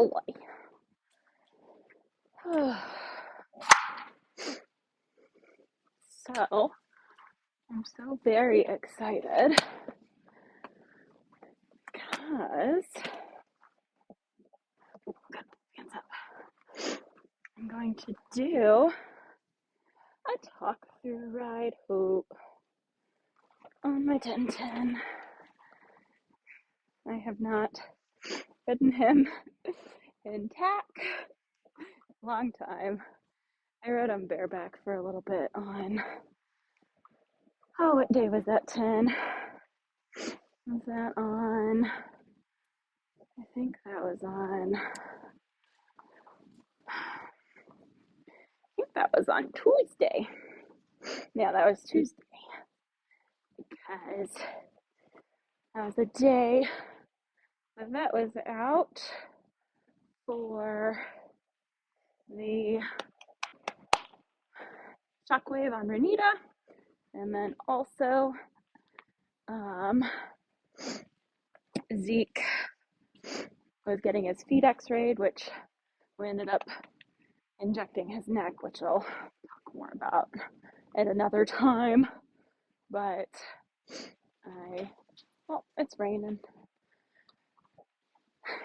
boy. So, I'm so very excited because hands up. I'm going to do a talk through ride hoop on my 1010. I have not ridden him in tack a long time. I rode him bareback for a little bit on, what day was that, 10? Was that on, I think that was on, Tuesday. Yeah, that was Tuesday. Because that was the day the vet was out for the shockwave on Renita, and then also Zeke was getting his feet x-rayed, which we ended up injecting his neck, which I'll talk more about at another time. But it's raining.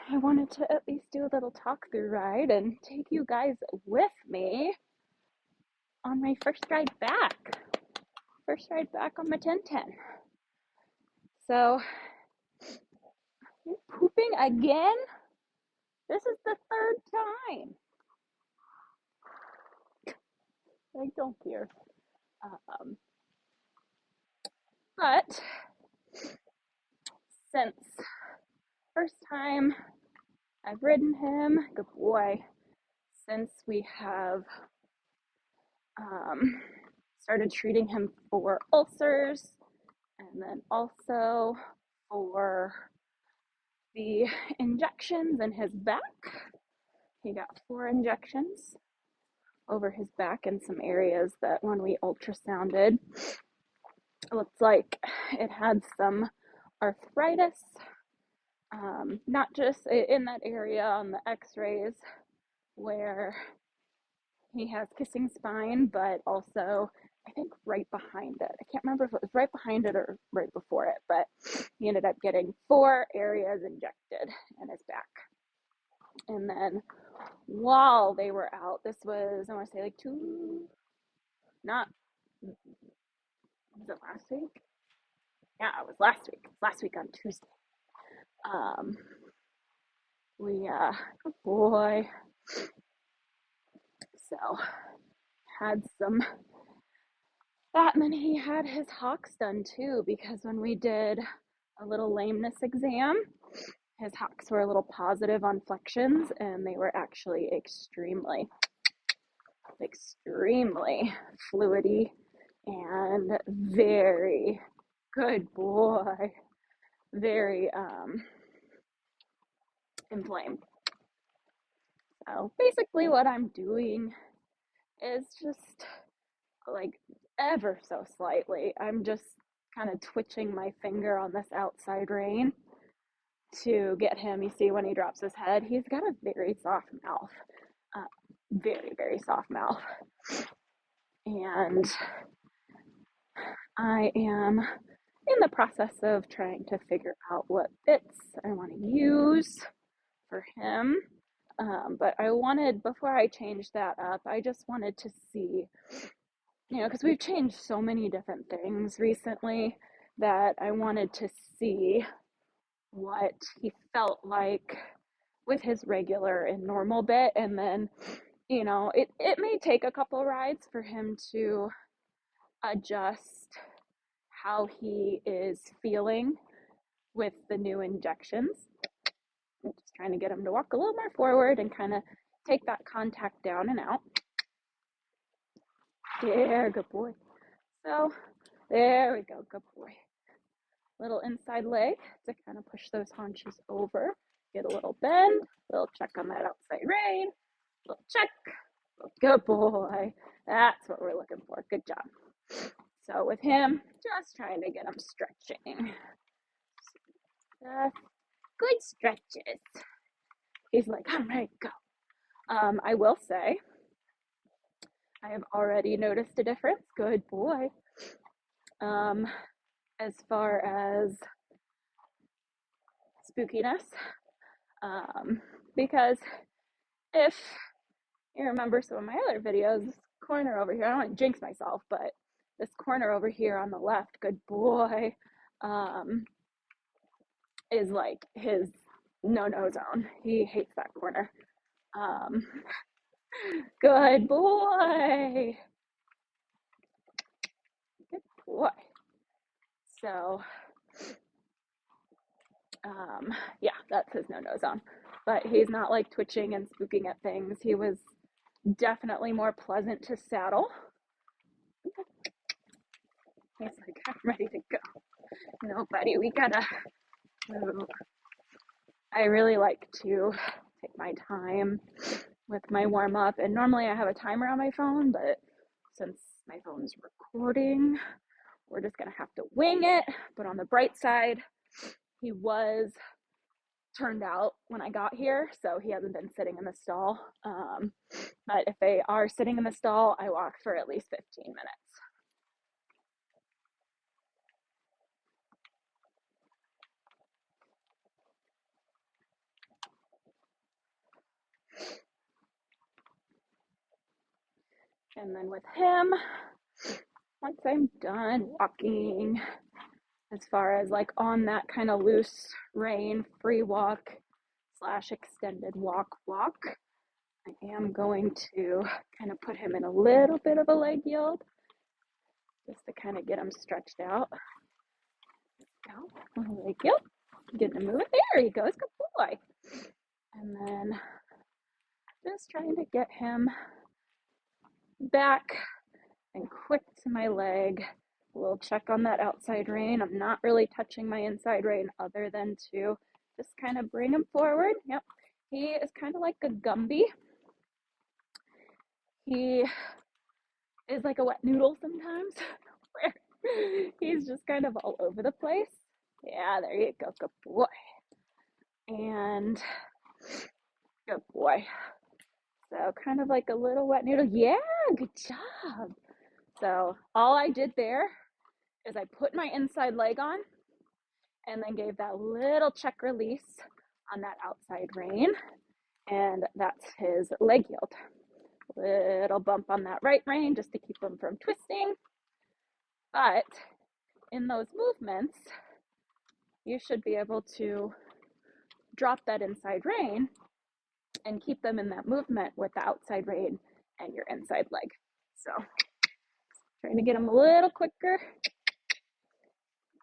I wanted to at least do a little talk through ride and take you guys with me on my first ride back on my 1010. So, pooping again? This is the third time. I don't care. But since first time I've ridden him, good boy, since we have started treating him for ulcers, and then also for the injections in his back. He got 4 injections over his back in some areas that when we ultrasounded, it looked like it had some arthritis, not just in that area on the x-rays where he has kissing spine, but also I think right behind it. I can't remember if it was right behind it or right before it, but he ended up getting 4 areas injected in his back. And then while they were out, this was, I want to say like was it last week? Yeah, it was last week. It was last week on Tuesday. Good boy. So, had some that, and then he had his hocks done too, because when we did a little lameness exam, his hocks were a little positive on flexions, and they were actually extremely fluidy and very good boy, very inflamed. So basically what I'm doing is just like ever so slightly, I'm just kind of twitching my finger on this outside rein to get him. You see when he drops his head, he's got a very soft mouth, very soft mouth, and I am in the process of trying to figure out what bits I want to use for him. But I wanted, before I changed that up, I just wanted to see, because we've changed so many different things recently, that I wanted to see what he felt like with his regular and normal bit. And then, it may take a couple rides for him to adjust how he is feeling with the new injections. I'm just trying to get him to walk a little more forward and kind of take that contact down and out. There, good boy. So, there we go, good boy. Little inside leg to kind of push those haunches over. Get a little bend, little check on that outside rein, little check. Good boy. That's what we're looking for. Good job. So with him, just trying to get him stretching. Good stretches. He's like, I'm ready to go. I will say, I have already noticed a difference. Good boy. As far as spookiness, because if you remember some of my other videos, this corner over here, I don't want to jinx myself, but this corner over here on the left, good boy, is like his no-no zone. He hates that corner. Good boy. Good boy. So, yeah, that's his no-no zone. But he's not like twitching and spooking at things. He was definitely more pleasant to saddle. He's like, I'm ready to go. No, buddy, we gotta move. I really like to take my time with my warm up, and normally I have a timer on my phone, but since my phone's recording, we're just gonna have to wing it. But on the bright side, he was turned out when I got here, so he hasn't been sitting in the stall. But if they are sitting in the stall, I walk for at least 15 minutes. And then with him, once I'm done walking, as far as like on that kind of loose rein, free walk / extended walk, I am going to kind of put him in a little bit of a leg yield just to kind of get him stretched out. Go, leg yield, getting him moving. There he goes, good boy. And then just trying to get him back and quick to my leg. A little check on that outside rein. I'm not really touching my inside rein other than to just kind of bring him forward. Yep, he is kind of like a Gumby. He is like a wet noodle sometimes, where he's just kind of all over the place. Yeah, there you go, good boy. And good boy. So kind of like a little wet noodle. Yeah, good job. So all I did there is I put my inside leg on and then gave that little check release on that outside rein, and that's his leg yield. Little bump on that right rein just to keep him from twisting. But in those movements, you should be able to drop that inside rein and keep them in that movement with the outside rein and your inside leg. So trying to get him a little quicker.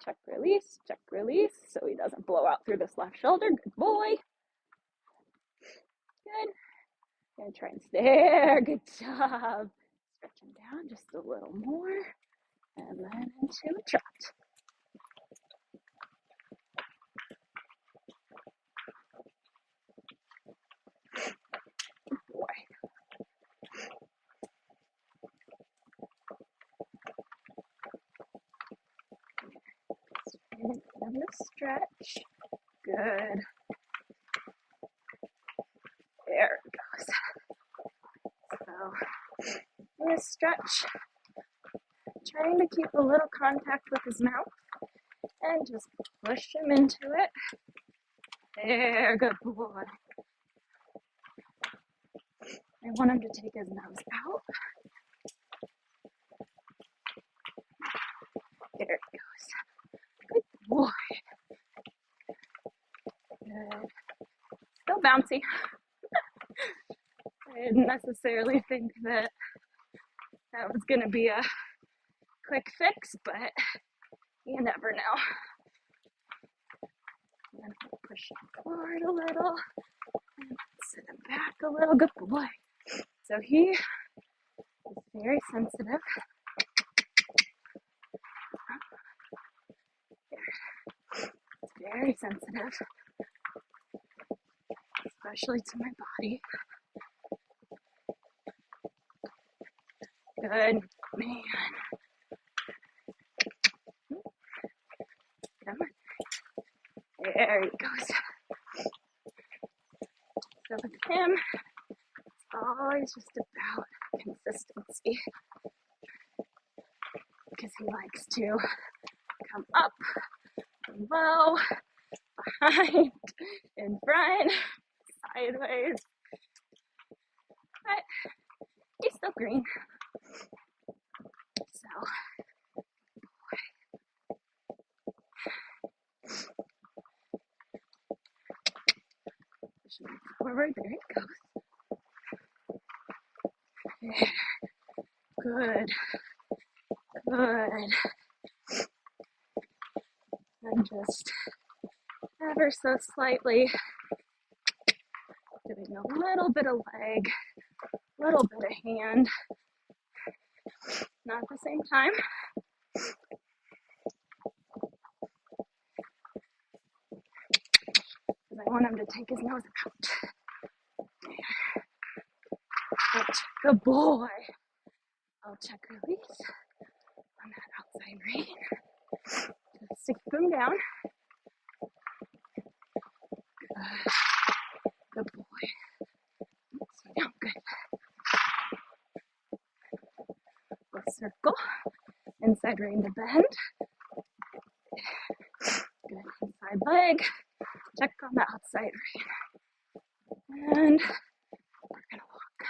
Check release, so he doesn't blow out through this left shoulder. Good boy. Good. Gonna try and stay there. Good job. Stretching down just a little more, and then into a trot. Good boy. And the stretch. Good. There it goes. So, in a stretch, trying to keep a little contact with his mouth and just push him into it. There, good boy. I want him to take his nose out. There it goes. Good boy. Good. Still bouncy. I didn't necessarily think that was going to be a quick fix, but you never know. And then push him forward a little and sit him back a little. Good boy. So he is very sensitive. It's very sensitive, especially to my body. Good man. Come on. There he goes. So with him, it's always just about consistency because he likes to come up, low, behind, in front, sideways, but he's still green. So forward, there it goes. Good, good. And just ever so slightly doing a little bit of leg, a little bit of hand, not at the same time. Because I want him to take his nose out. Good, good boy. I'll check release on that outside rein. Just to keep him down. Good boy. Stay down, good. We'll circle. Inside rein to bend. Good. Inside leg. Check on the outside rein. And we're gonna walk.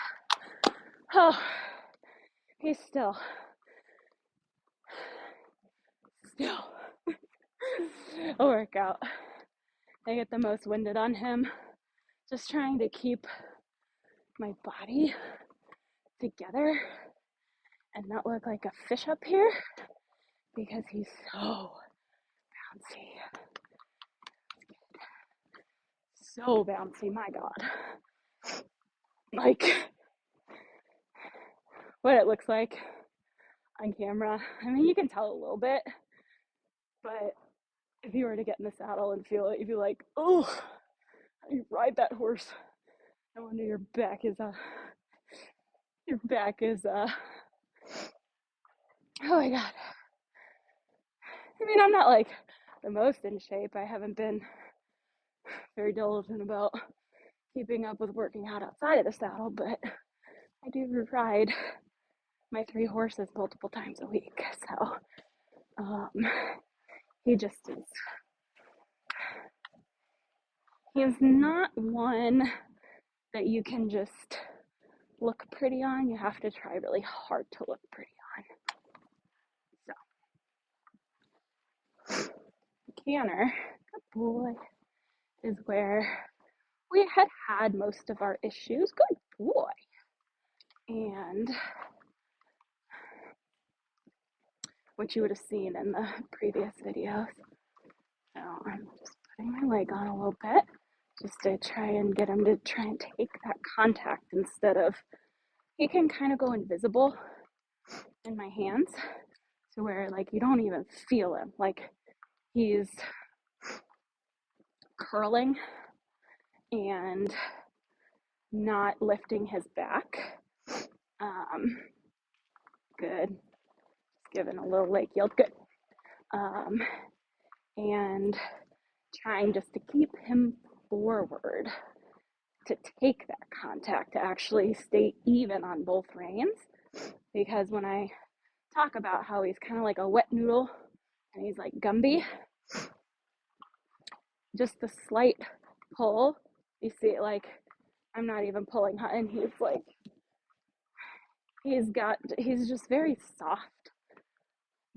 Oh, he's still a workout. I get the most winded on him, just trying to keep my body together and not look like a fish up here because he's so bouncy. So bouncy, my God. Like what it looks like on camera. I mean, you can tell a little bit, but if you were to get in the saddle and feel it, you'd be like, oh, how do you ride that horse? No wonder your back is oh my God. I mean, I'm not like the most in shape. I haven't been very diligent about keeping up with working out outside of the saddle, but I do ride my 3 horses multiple times a week. So he just is. He's not one that you can just look pretty on. You have to try really hard to look pretty on. So, canter, good boy, is where we had most of our issues. Good boy. And what you would have seen in the previous videos. So I'm just putting my leg on a little bit just to try and get him to try and take that contact instead of, he can kind of go invisible in my hands to where like you don't even feel him. Like he's curling and not lifting his back. Good. Just giving a little leg yield. Good. And trying just to keep him forward to take that contact, to actually stay even on both reins. Because when I talk about how he's kind of like a wet noodle and he's like Gumby, just the slight pull, you see it, like I'm not even pulling, and he's like, he's just very soft,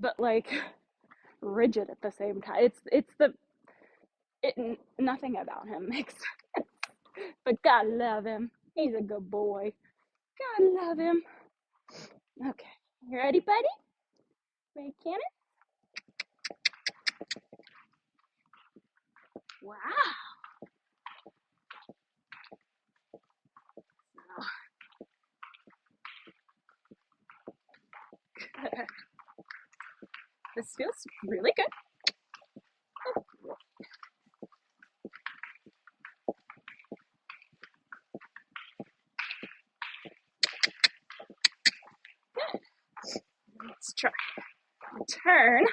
but like rigid at the same time. Nothing about him makes sense, but God love him. He's a good boy. God love him. Okay, you ready, buddy? Ready, cannon? Wow. This feels really good. Good. Let's try. The turn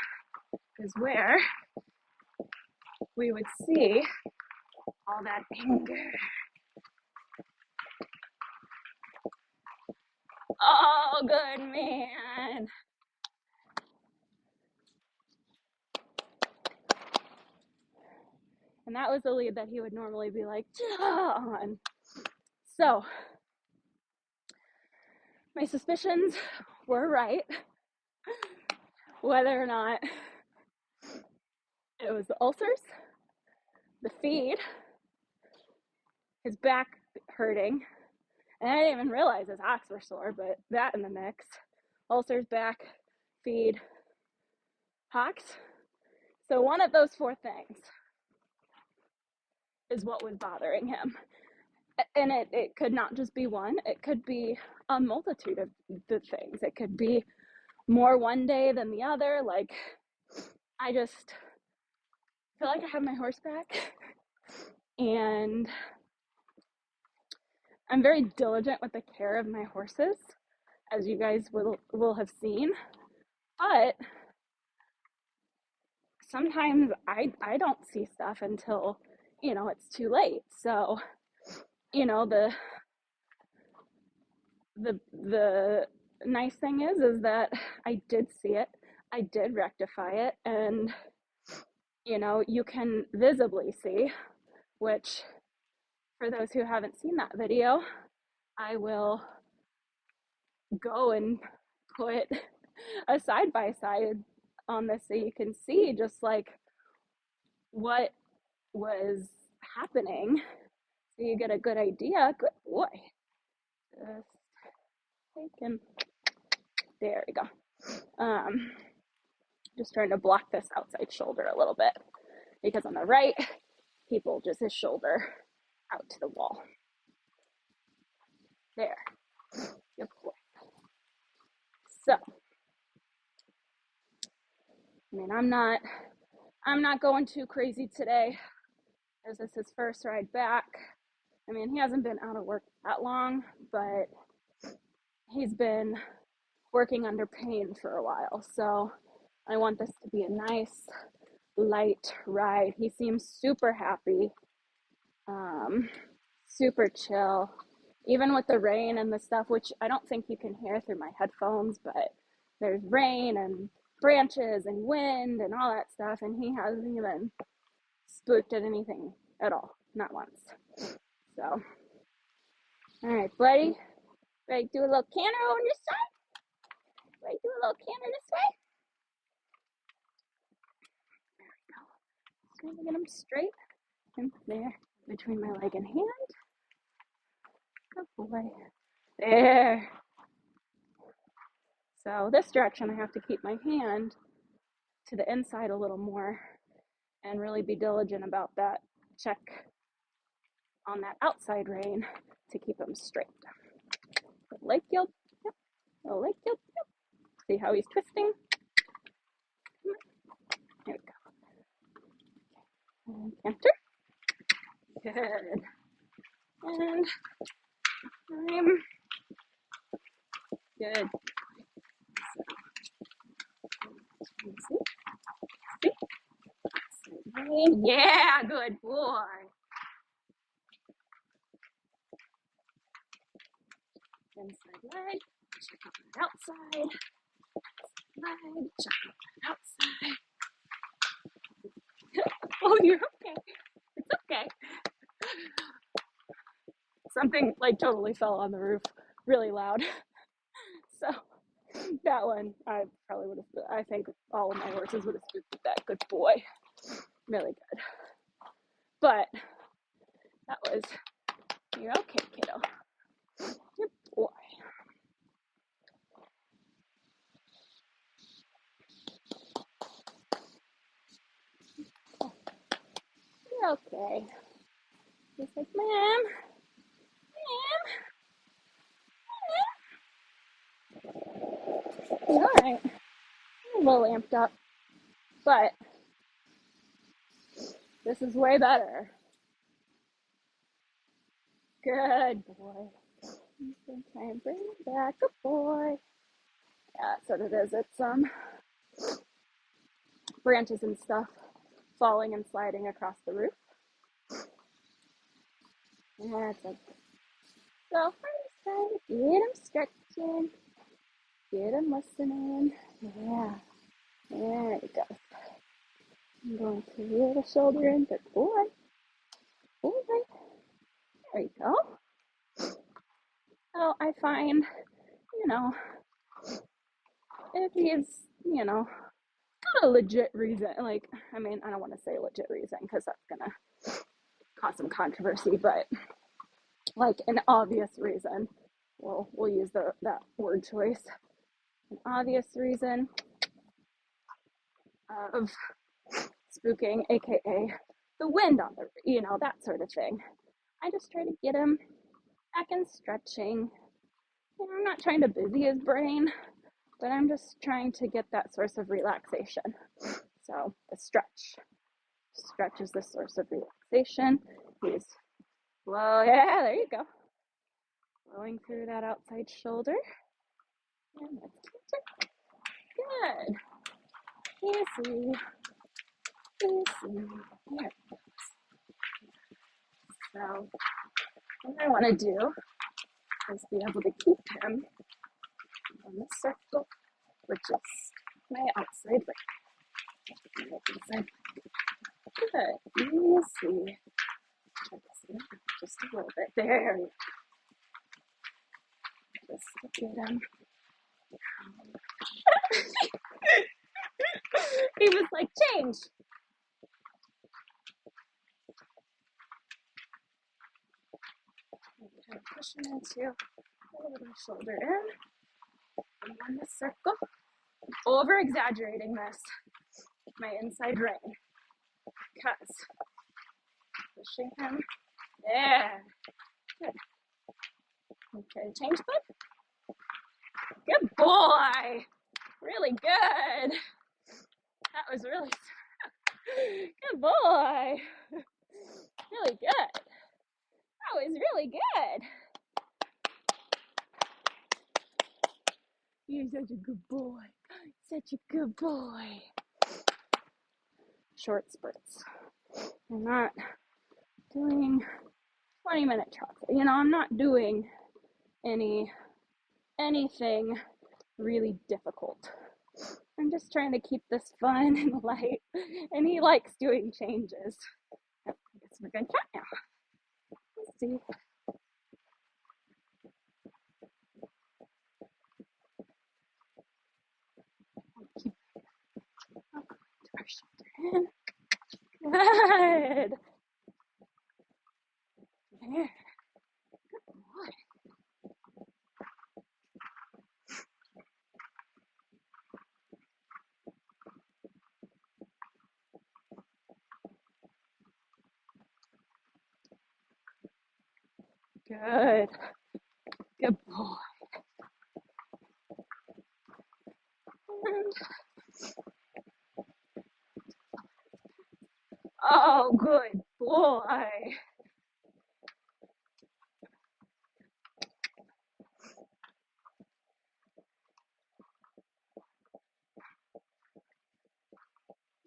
is where we would see all that anger. Oh, good man. And that was the lead that he would normally be like, John. So my suspicions were right. Whether or not it was the ulcers, the feed, his back hurting, and I didn't even realize his hocks were sore, but that in the mix. Ulcers, back, feed, hocks. So one of those four things is what was bothering him. And it could not just be one, it could be a multitude of the things. It could be more one day than the other. Like, I just feel like I have my horse back, and I'm very diligent with the care of my horses, as you guys will have seen. But sometimes I don't see stuff until, it's too late. So, the nice thing is that I did see it, I did rectify it, and you can visibly see, which for those who haven't seen that video, I will go and put a side by side on this so you can see just like what was happening, so you get a good idea. Good boy. Just take him. There we go. Just trying to block this outside shoulder a little bit, because on the right, he bulges his shoulder out to the wall. There. Good boy. So, I'm not going too crazy today, as this is his first ride back. He hasn't been out of work that long, but he's been working under pain for a while. So I want this to be a nice, light ride. He seems super happy, super chill, even with the rain and the stuff, which I don't think you can hear through my headphones, but there's rain and branches and wind and all that stuff, and he hasn't even spooked at anything at all, not once. So, all right, buddy, ready to do a little canter on this side? Ready to do a little canter this way? There we go. Just gonna get him straight in there between my leg and hand. Good boy. There. So this direction, I have to keep my hand to the inside a little more and really be diligent about that check on that outside rein to keep him straight. Leg yield, yep. Leg yield, yep. See how he's twisting? There we go. And canter. Good. And time. Good. See? See? Yeah, good boy. Inside leg, check out that outside. Leg, check out that outside. Oh, you're okay. It's okay. Something like totally fell on the roof really loud. So that one, I probably would have, I think all of my horses would have spooked with that. Good boy. Really good. But that was, you're okay, kiddo. Good boy. You're okay. Just like, ma'am. You're all right. I'm a little amped up, but this is way better. Good boy. I'm gonna try and bring it back. Good boy. Yeah, that's what it is. It's branches and stuff falling and sliding across the roof. That's okay. So first try to get him stretched attention. Get him listening. Yeah. There you go. I'm going to reel the shoulder in. Good boy. Boy. There you go. So I find, you know, if he's, not a legit reason, like, I mean, I don't want to say legit reason because that's going to cause some controversy, but like an obvious reason, we'll use that word choice, an obvious reason of spooking, aka the wind on the, that sort of thing. I just try to get him back in stretching. I'm not trying to busy his brain, but I'm just trying to get that source of relaxation. So the stretch is the source of relaxation. He's yeah, there you go. Flowing through that outside shoulder. And let's keep it. Good. Easy. There. So what I want to do is be able to keep him on the circle, which is my outside leg. Inside. Good. Easy. Just a little bit. There. Just get him. He was like, change. Push him into a little shoulder in. And on the circle. Over exaggerating this. My inside ring. Because pushing him. There. Good. Okay, change foot. Good boy. Really good. That was really good boy. Really good. That was really good. You're such a good boy. Such a good boy. Short spurts. I'm not doing 20-minute trots. I'm not doing anything really difficult. I'm just trying to keep this fun and light, and he likes doing changes. I guess we're gonna try now. Let's see. Keep our shoulder in. Good. There. Good boy. Good. Good boy. And oh, good boy.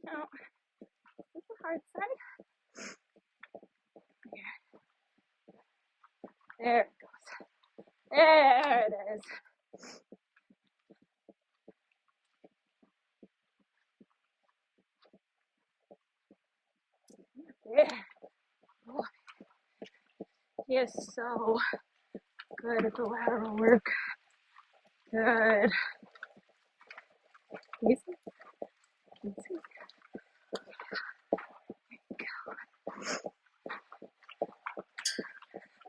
Now, this is the hard side. There it goes. There it is. Yeah. Boy. He is so good at the lateral work. Good. Easy. Easy.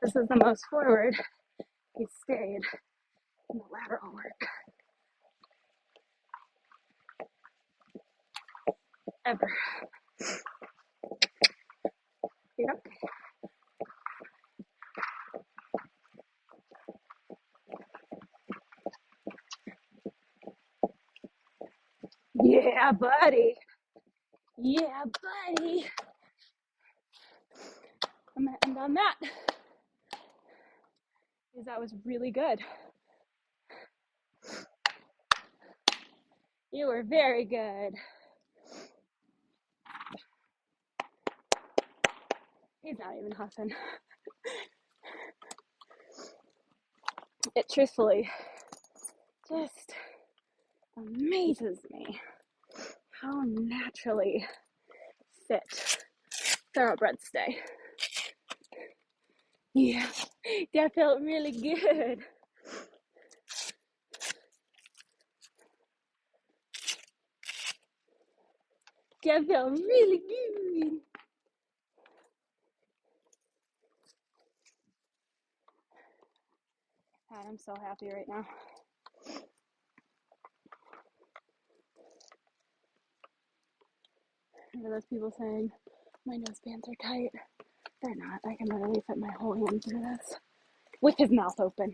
This is the most forward he stayed in the lateral work ever. Yep. Yeah, buddy. Yeah, buddy. I'm gonna end on that because that was really good. You were very good. He's not even huffing. Truthfully, just amazes me how naturally fit thoroughbreds stay. Yeah, that felt really good. That felt really good. God, I'm so happy right now. Remember those people saying, my nose bands are tight? They're not. I can literally fit my whole hand through this with his mouth open.